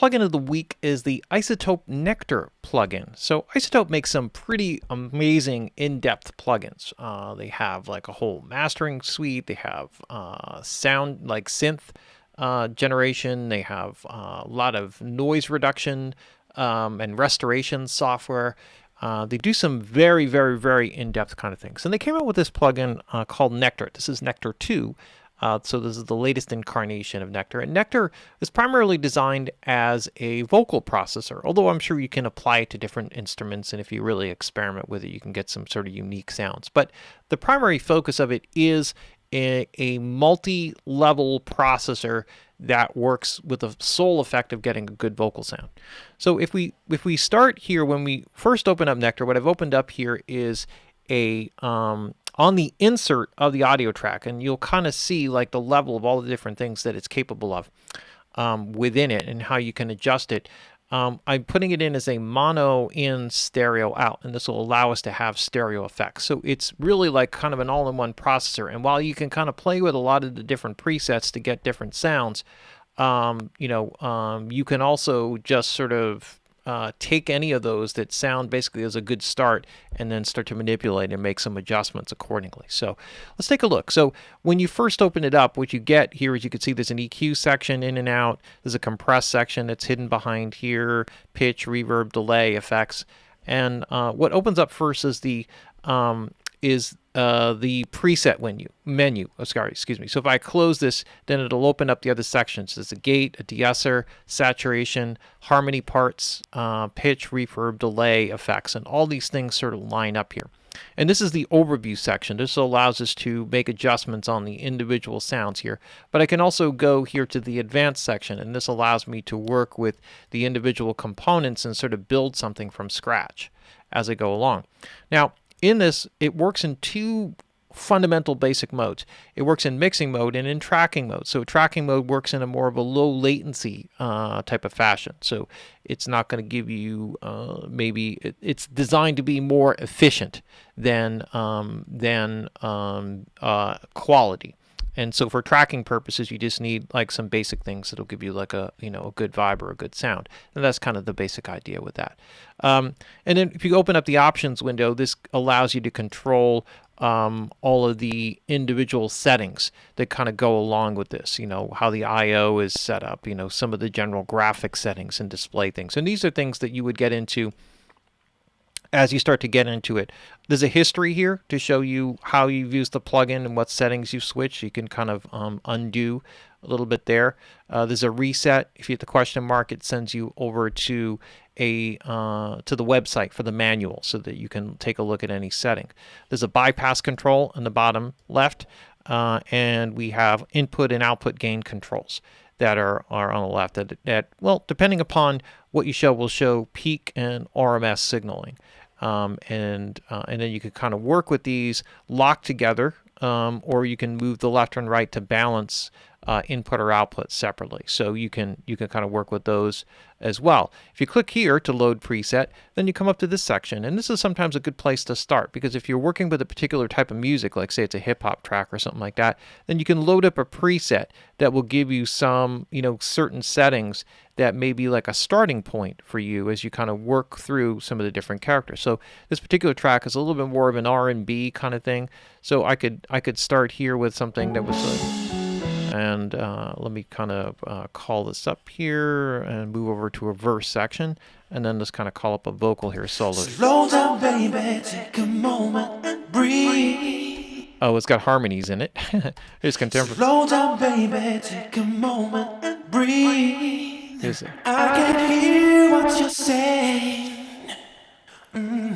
plugin of the week is the iZotope Nectar plugin. So iZotope makes some pretty amazing in-depth plugins. They have like a whole mastering suite. They have sound like synth generation. They have a lot of noise reduction and restoration software. They do some very, very, very in-depth kind of things. And they came out with this plugin called Nectar. This is Nectar 2. So this is the latest incarnation of Nectar. And Nectar is primarily designed as a vocal processor, although I'm sure you can apply it to different instruments, and if you really experiment with it, you can get some sort of unique sounds. But the primary focus of it is a multi-level processor that works with the sole effect of getting a good vocal sound. So if we start here, when we first open up Nectar, what I've opened up here is a on the insert of the audio track, and you'll kind of see like the level of all the different things that it's capable of within it and how you can adjust it. I'm putting it in as a mono in, stereo out, and this will allow us to have stereo effects. So it's really like kind of an all-in-one processor. And while you can kind of play with a lot of the different presets to get different sounds, you can also just sort of take any of those that sound basically as a good start and then start to manipulate and make some adjustments accordingly. So let's take a look. So when you first open it up, what you get here is you can see there's an EQ section in and out. There's a compress section that's hidden behind here, pitch, reverb, delay, effects. And what opens up first is the preset menu. Oh, sorry, excuse me. So if I close this, then it'll open up the other sections. There's a gate, a de-esser, saturation, harmony parts, pitch, reverb, delay, effects, and all these things sort of line up here. And this is the overview section. This allows us to make adjustments on the individual sounds here. But I can also go here to the advanced section, and this allows me to work with the individual components and sort of build something from scratch as I go along. Now, in this, it works in two fundamental basic modes. It works in mixing mode and in tracking mode. So tracking mode works in a more of a low latency type of fashion. So it's not going to give you it's designed to be more efficient than quality. And so for tracking purposes, you just need like some basic things that'll give you like a good vibe or a good sound. And that's kind of the basic idea with that. And then if you open up the options window, this allows you to control all of the individual settings that kind of go along with this, how the I/O is set up, some of the general graphic settings and display things. And these are things that you would get into as you start to get into it. There's a history here to show you how you've used the plugin and what settings you've switched. You can kind of undo a little bit there. There's a reset. If you hit the question mark, it sends you over to the website for the manual so that you can take a look at any setting. There's a bypass control in the bottom left, and we have input and output gain controls that are on the left that depending upon what you show, will show peak and RMS signaling. And then you can kind of work with these locked together, or you can move the left and right to balance input or output separately. So you can kind of work with those as well. If you click here to load preset, then you come up to this section, and this is sometimes a good place to start, because if you're working with a particular type of music, like say it's a hip hop track or something like that, then you can load up a preset that will give you some certain settings that may be like a starting point for you as you kind of work through some of the different characters. So this particular track is a little bit more of an R&B kind of thing. So I could start here with something that was and let me kind of call this up here and move over to a verse section, and then just kind of call up a vocal here, solo. Slow down, baby, take a moment and breathe. Oh, it's got harmonies in it. Here's contemporary. Slow down, baby, take a moment and breathe. I can hear what you're saying.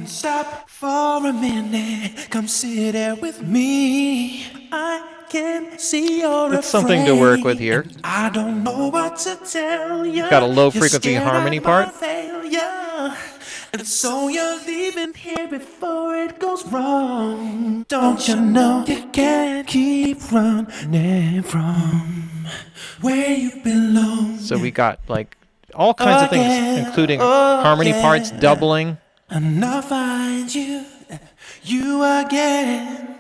Stop for a minute, come sit there with me. I can see you're It's something to work with here. I don't know what to tell you. Got a low frequency harmony part. And so you're leaving here before it goes wrong. Don't you know you can't keep running from where you belong? So we got like all kinds of things, including harmony parts, doubling. And I'll find you again.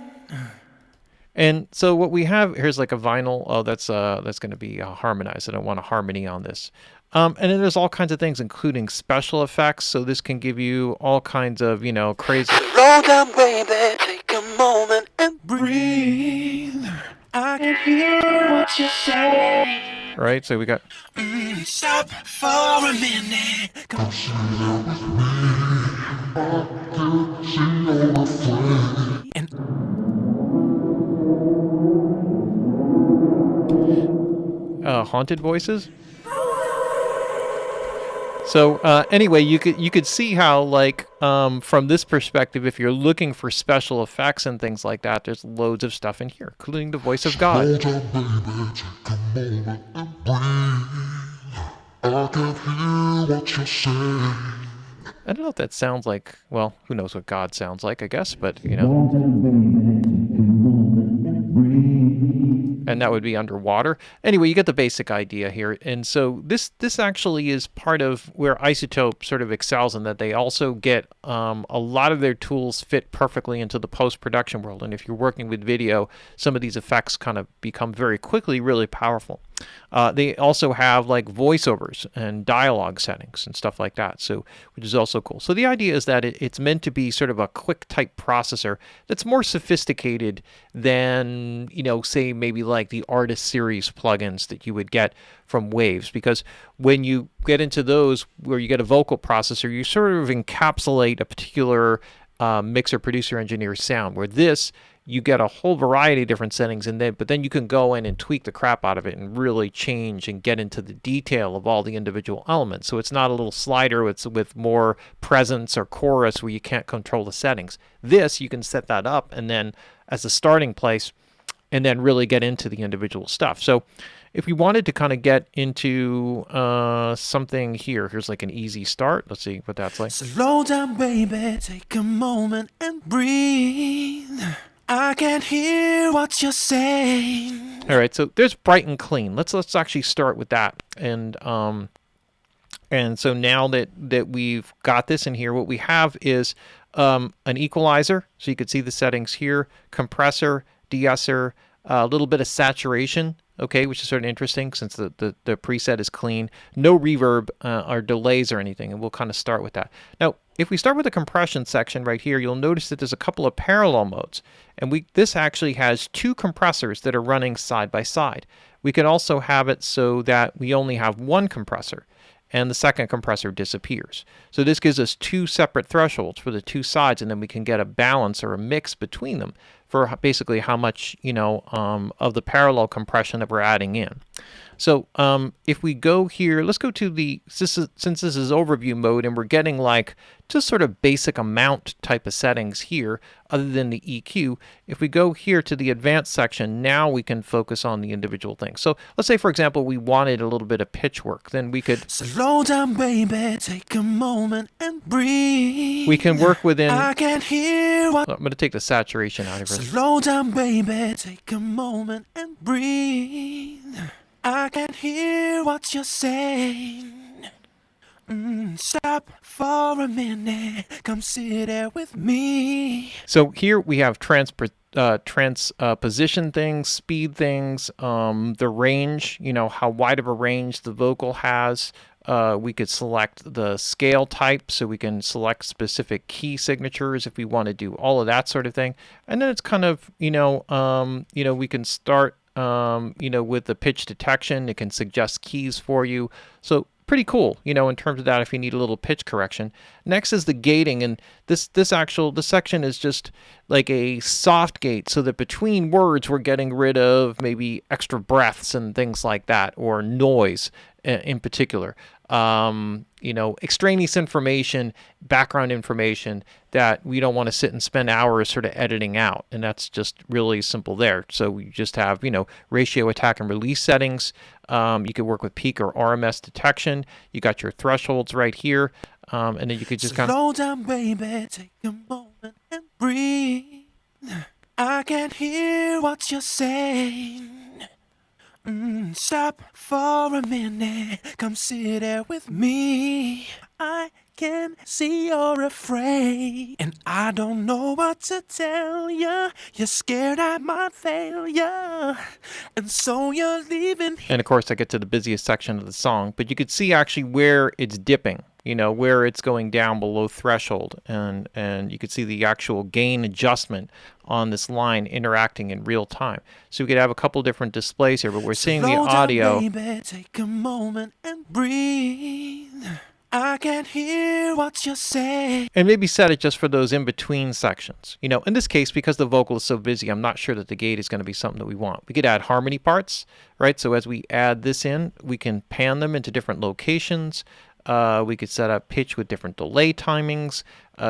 And so what we have here's like a vinyl. Oh, that's going to be harmonized. I don't want a harmony on this. And then there's all kinds of things, including special effects. So this can give you all kinds of, crazy. Slow down, baby, take a moment and breathe. I can hear what you say. Right? So we got. Stop for a minute. Come and Haunted voices. So anyway, you could see how, like, from this perspective, if you're looking for special effects and things like that, there's loads of stuff in here, including the voice of God. Hold on, baby, take a moment and breathe. I can hear what you're saying. I don't know if that sounds like, well, who knows what God sounds like, I guess, but and that would be underwater. Anyway, you get the basic idea here. And so this actually is part of where iZotope sort of excels, in that they also get a lot of their tools fit perfectly into the post-production world. And if you're working with video, some of these effects kind of become very quickly really powerful. They also have like voiceovers and dialogue settings and stuff like that, so which is also cool. So the idea is that it's meant to be sort of a quick type processor that's more sophisticated than, say maybe like the Artist Series plugins that you would get from Waves, because when you get into those where you get a vocal processor, you sort of encapsulate a particular mixer, producer, engineer sound, where this you get a whole variety of different settings, but then you can go in and tweak the crap out of it and really change and get into the detail of all the individual elements. So it's not a little slider, it's with more presence or chorus where you can't control the settings. This, you can set that up and then as a starting place and then really get into the individual stuff. So if we wanted to kind of get into something here's like an easy start. Let's see what that's like. slow down, baby, take a moment and breathe. I can hear what you're saying. All right, so there's bright and clean. Let's actually start with that. And so now that we've got this in here, what we have is an equalizer. So you can see the settings here: compressor, de-esser, a little bit of saturation. Okay, which is sort of interesting since the preset is clean. No reverb or delays or anything, and we'll kind of start with that. Now, if we start with the compression section right here, you'll notice that there's a couple of parallel modes, and this actually has two compressors that are running side by side. We can also have it so that we only have one compressor, and the second compressor disappears. So this gives us two separate thresholds for the two sides, and then we can get a balance or a mix between them for basically how much, of the parallel compression that we're adding in. So if we go here, let's go to since this is overview mode and we're getting like just sort of basic amount type of settings here other than the EQ. If we go here to the advanced section, now we can focus on the individual things. So let's say, for example, we wanted a little bit of pitch work. Then we could slow down, baby, take a moment and breathe. We can work within. I can hear what. I'm going to take the saturation out of it. Slow down, baby, take a moment and breathe. I can hear what you're saying. Stop for a minute. Come sit there with me. So here we have transposition things, speed things, the range, how wide of a range the vocal has. We could select the scale type, so we can select specific key signatures if we want to do all of that sort of thing. And then it's kind of, we can start, with the pitch detection. It can suggest keys for you. So pretty cool, in terms of that, if you need a little pitch correction. Next is the gating, and this section is just like a soft gate, so that between words we're getting rid of maybe extra breaths and things like that, or noise in particular. Extraneous information, background information that we don't want to sit and spend hours sort of editing out. And that's just really simple there. So we just have, ratio, attack, and release settings. You could work with peak or RMS detection. You got your thresholds right here. And then you could just kind of slow down, baby, take a moment and breathe. I can hear what you're saying. Stop for a minute, come sit there with me. I can see you're afraid, and I don't know what to tell you. You're scared I might fail you, and so you're leaving. And of course, I get to the busiest section of the song, but you could see actually where it's dipping, where it's going down below threshold, and you could see the actual gain adjustment on this line interacting in real time. So we could have a couple different displays here, but we're seeing the Slow down, audio. baby, take a moment and breathe. I can't hear what you're saying. And maybe set it just for those in-between sections. In this case, because the vocal is so busy, I'm not sure that the gate is going to be something that we want. We could add harmony parts, right? So as we add this in, we can pan them into different locations. We could set up pitch with different delay timings.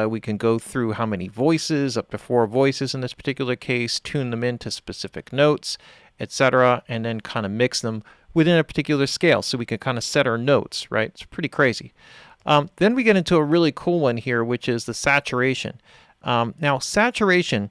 We can go through how many voices, up to 4 voices in this particular case, tune them into specific notes, etc., and then kind of mix them within a particular scale, so we can kind of set our notes, right? It's pretty crazy. Then we get into a really cool one here, which is the saturation. Now, saturation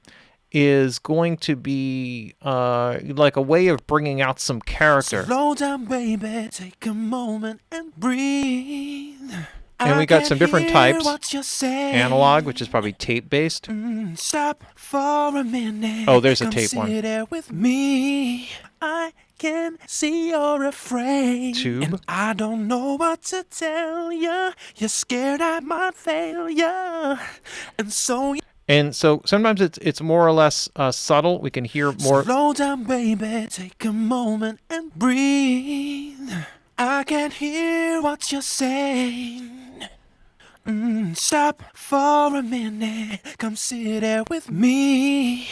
is going to be like a way of bringing out some character. Slow down, baby, take a moment and breathe. And we got some different types. Analog, Analog, which is probably tape-based. Stop for a minute. Oh, there's a tape one. Sit there with me. I can see you're afraid. Tube. And I don't know what to tell you. You're scared I might fail you. And so And so sometimes it's more or less subtle. We can hear more. slow down, baby, take a moment and breathe. I can't hear what you're saying. Stop for a minute, come sit there with me.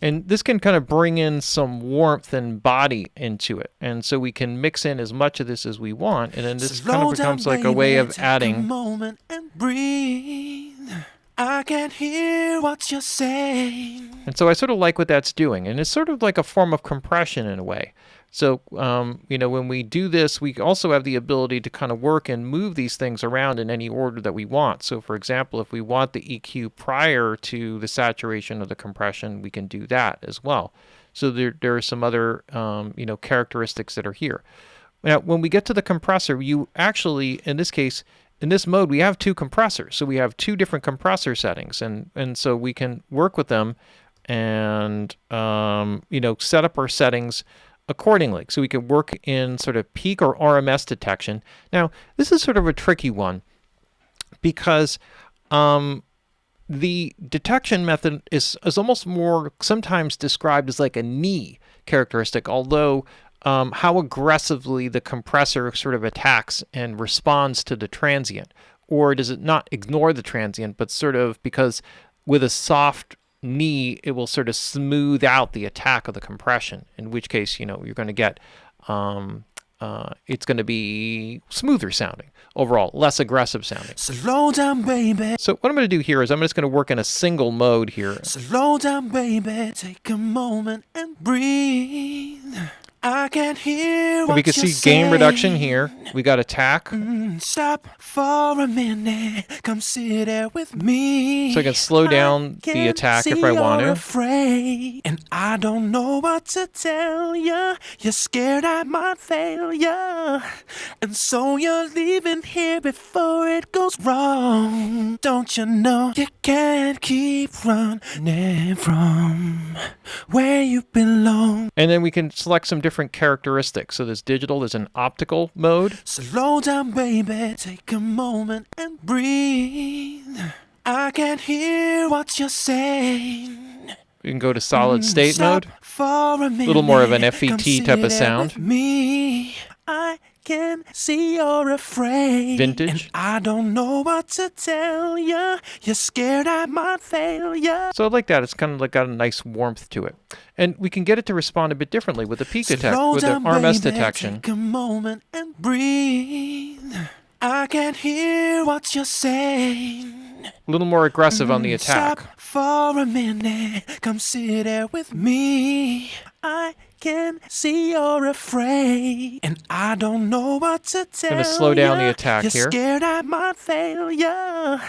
And this can kind of bring in some warmth and body into it. And so we can mix in as much of this as we want. And then this kind of becomes like a way of adding. Take a moment and breathe. I can't hear what you're saying. And so I sort of like what that's doing. And it's sort of like a form of compression in a way. So, when we do this, we also have the ability to kind of work and move these things around in any order that we want. So, for example, if we want the EQ prior to the saturation or the compression, we can do that as well. So there are some other, characteristics that are here. Now, when we get to the compressor, you actually, in this case, in this mode, we have 2 compressors. So we have 2 different compressor settings. And so we can work with them and, set up our settings accordingly. So we can work in sort of peak or RMS detection. Now, this is sort of a tricky one because the detection method is almost more sometimes described as like a knee characteristic, although how aggressively the compressor sort of attacks and responds to the transient. Or does it not ignore the transient, but sort of because with a soft knee, it will sort of smooth out the attack of the compression, in which case, you're going to get, it's going to be smoother sounding overall, less aggressive sounding. Slow down, baby. So what I'm going to do here is I'm just going to work in a single mode here. Slow down, baby, take a moment and breathe. I can't hear what We can see gain reduction here. We got attack. Stop for a minute, come sit there with me. So I can slow down the attack if I want to. Afraid, and I don't know what to tell you. You're scared I might fail you, and so you're leaving here before it goes wrong. Don't you know you can't keep running from where you belong? And then we can select some different characteristics. So there's digital, there's an optical mode. Slow down, baby, take a moment and breathe. I can't hear what you're saying. We can go to solid state Stop mode. for a minute, A little more of an come FET sit type of there sound. with me. I can see you're afraid. Vintage. And I don't know what to tell you. You're scared I might fail you. So I like that. It's kind of like got a nice warmth to it. And we can get it to respond a bit differently with the peak detect, Slow with the down, RMS baby, detection. Take a moment and breathe. I can't hear what you're saying. A little more aggressive on the attack. Stop for a minute, come sit there with me. I can see you're afraid, and I don't know what to tell you. Gonna slow down the attack you're here. Scared I might fail you,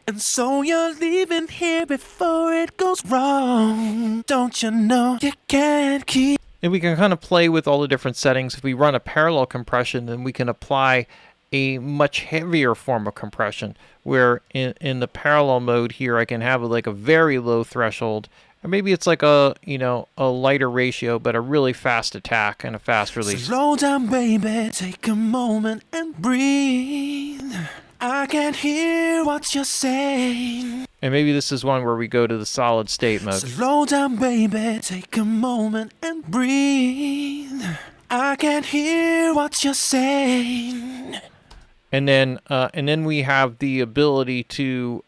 and so you're leaving here before it goes wrong. Don't you know you can't keep And we can kind of play with all the different settings. If we run a parallel compression, then we can apply a much heavier form of compression, where in the parallel mode here, I can have like a very low threshold, or maybe it's like a lighter ratio, but a really fast attack and a fast release. Slow down, baby, take a moment and breathe. I can't hear what you're saying. And maybe this is one where we go to the solid state mode. Slow down, baby, take a moment and breathe. I can't hear what you're saying. And then we have the ability to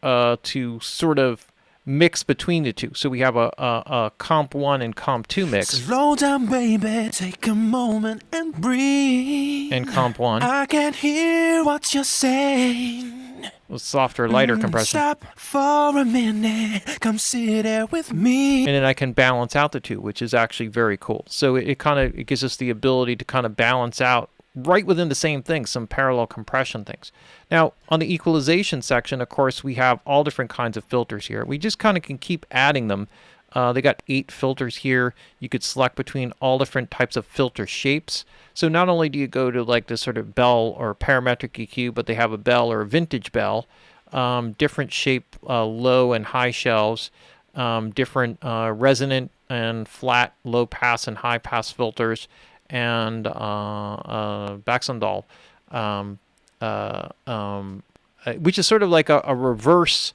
sort of mix between the two. So we have a comp 1 and comp 2 mix. Slow down, baby, take a moment and breathe. And comp 1 I can't hear what you're saying. with softer, lighter compression. Stop for a minute, come sit there with me. And then I can balance out the two, which is actually very cool. So it gives us the ability to kind of balance out right within the same thing, some parallel compression things. Now, on the equalization section, of course, we have all different kinds of filters here. We just kind of can keep adding them. They got 8 filters here. You could select between all different types of filter shapes. So not only do you go to like this sort of bell or parametric EQ, but they have a bell or a vintage bell, different shape, low and high shelves, different resonant and flat low pass and high pass filters, and Baxandall, which is sort of like a reverse.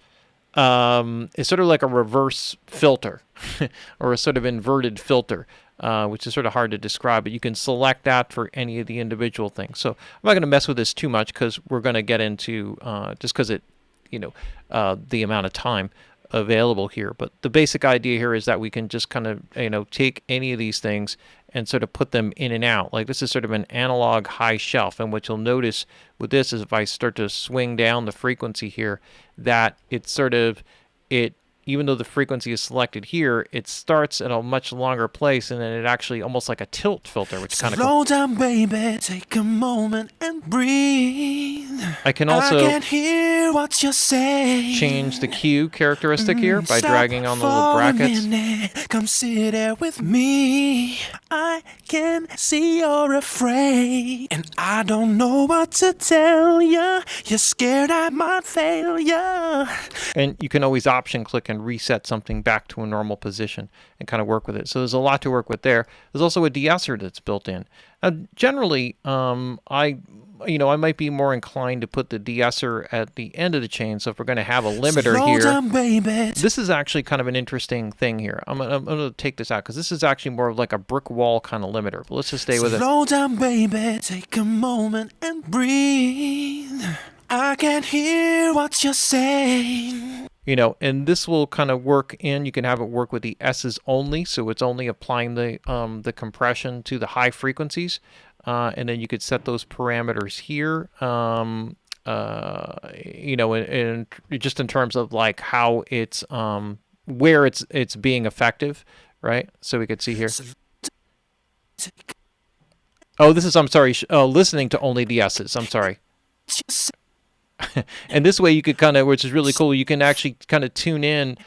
It's sort of like a reverse filter or a sort of inverted filter, which is sort of hard to describe, but you can select that for any of the individual things. So I'm not going to mess with this too much because we're going to get into just because it, the amount of time available here. But the basic idea here is that we can just kind of, take any of these things and sort of put them in and out. Like this is sort of an analog high shelf. And what you'll notice with this is if I start to swing down the frequency here, that it's sort of, even though the frequency is selected here, it starts at a much longer place, and then it actually almost like a tilt filter, which kind of Slow down, baby, take a moment and breathe. I can also can't hear what you're saying. change the Q characteristic here by dragging on the little brackets. Minute, come sit there with me. I can see you're afraid, and I don't know what to tell you. You're scared I might fail you. And you can always option click and reset something back to a normal position and kind of work with it. So there's a lot to work with there. There's also a de-esser that's built in. Generally, I might be more inclined to put the de-esser at the end of the chain. So if we're going to have a limiter Slow here, down, baby. this is actually kind of an interesting thing here. I'm going to take this out because this is actually more of like a brick wall kind of limiter. But let's just stay with it. Slow down, baby, take a moment and breathe. I can't hear what you're saying. And this will kind of work in. You can have it work with the S's only, so it's only applying the compression to the high frequencies, and then you could set those parameters here. And just in terms of like how it's where it's being effective, right? So we could see here. Oh, this is, I'm sorry, listening to only the S's. I'm sorry. And this way you could kind of, which is really cool, you can actually kind of tune in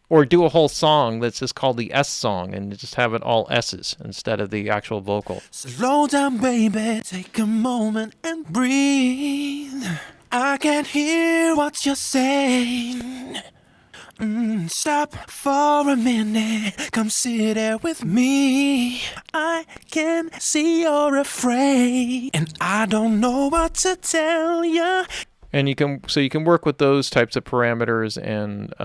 or do a whole song that's just called the S song and just have it all S's instead of the actual vocal. Slow down, baby, take a moment and breathe. I can't hear what you're saying. Stop for a minute, come sit there with me. I can see you're afraid, and I don't know what to tell you. And you can work with those types of parameters and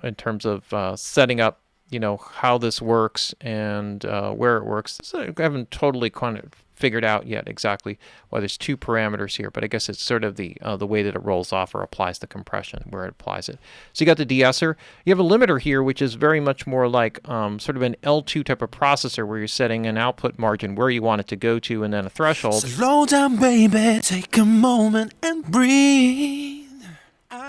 in terms of setting up, how this works and where it works. So I haven't totally kind of figured out yet exactly why there's 2 parameters here, but I guess it's sort of the way that it rolls off or applies the compression where it applies it. So you got the de-esser. You have a limiter here, which is very much more like sort of an L2 type of processor where you're setting an output margin where you want it to go to and then a threshold. Slow down, baby, take a moment and breathe.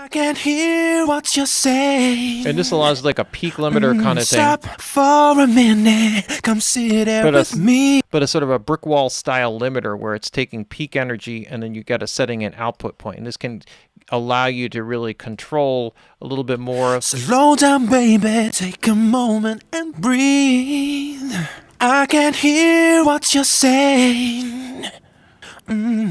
I can't hear what you're saying. And this allows like a peak limiter kind of thing. Stop for a minute. Come sit there But with me. But a sort of a brick wall style limiter where it's taking peak energy and then you get a setting and output point. And this can allow you to really control a little bit more. Slow down, baby. Take a moment and breathe. I can't hear what you're saying.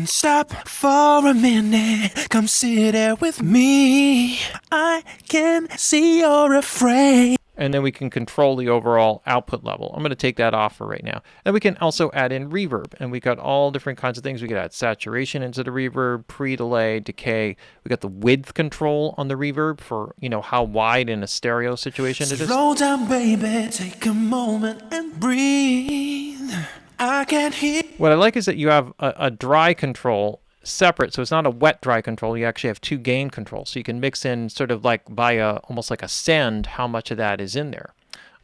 Stop for a minute. Come sit there with me. I can see you're afraid. And then we can control the overall output level. I'm going to take that off for right now. And we can also add in reverb. And we got all different kinds of things. We could add saturation into the reverb, pre-delay, decay. We got the width control on the reverb for, you know, how wide in a stereo situation it is. Slow down, baby. Take a moment and breathe. I can't hear. What I like is that you have a dry control separate, so it's not a wet dry control. You actually have two gain controls, so you can mix in sort of like by almost like a send how much of that is in there,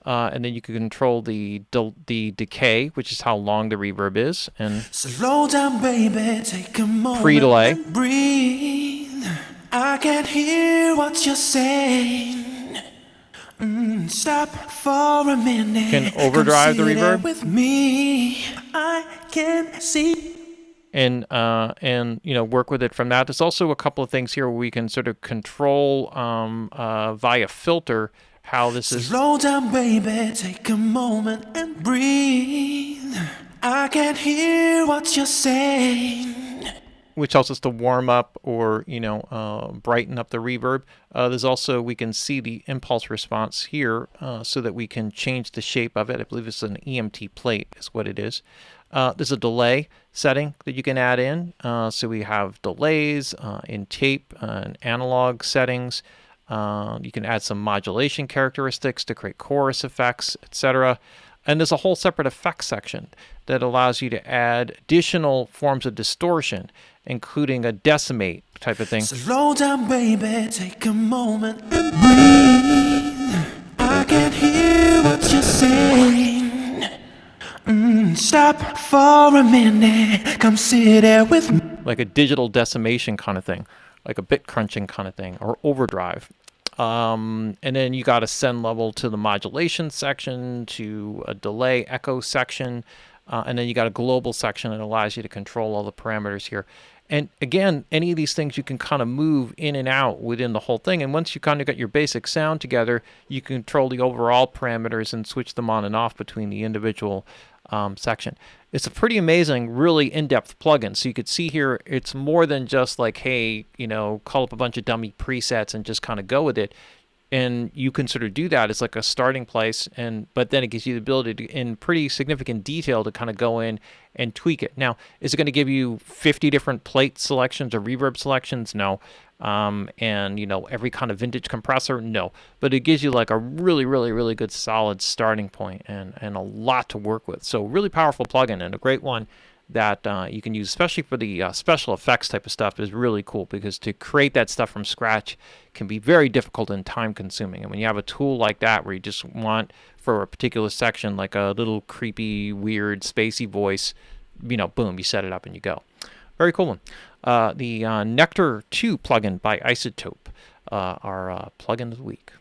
and then you can control the decay, which is how long the reverb is, and Slow down, baby. Take a moment pre-delay. and breathe. I can't hear what you're saying. Stop for a minute. Can overdrive the Come sit there reverb. with me. I can see. And you know, work with it from that. There's also a couple of things here where we can sort of control via filter how this is. Slow down, baby. Take a moment and breathe. I can't hear what you're saying. Which helps us to warm up or, you know, brighten up the reverb. There's also, we can see the impulse response here so that we can change the shape of it. I believe it's an EMT plate is what it is. There's a delay setting that you can add in. So we have delays in tape and analog settings. You can add some modulation characteristics to create chorus effects, etc. And there's a whole separate effects section that allows you to add additional forms of distortion, including a decimate type of thing. Slow down, baby. Take a moment and breathe. I can't hear what you're saying. Stop for a minute. Come sit there with me. Like a digital decimation kind of thing, like a bit crunching kind of thing, or overdrive. And then you got a send level to the modulation section, to a delay echo section, and then you got a global section that allows you to control all the parameters here. And again, any of these things you can kind of move in and out within the whole thing. And once you kind of got your basic sound together, you can control the overall parameters and switch them on and off between the individual section. It's a pretty amazing, really in-depth plugin. So you could see here, it's more than just like, hey, you know, call up a bunch of dummy presets and just kind of go with it. And you can sort of do that. It's like a starting place, but then it gives you the ability to, in pretty significant detail, to kind of go in and tweak it. Now, is it going to give you 50 different plate selections or reverb selections? No. And, you know, every kind of vintage compressor? No. But it gives you like a really, really, really good solid starting point and a lot to work with. So really powerful plugin and a great one that you can use, especially for the special effects type of stuff, is really cool, because to create that stuff from scratch can be very difficult and time consuming. And when you have a tool like that where you just want for a particular section like a little creepy, weird, spacey voice, you know, boom, you set it up and you go. Very cool one. The Nectar 2 plugin by Isotope, our plugin of the week.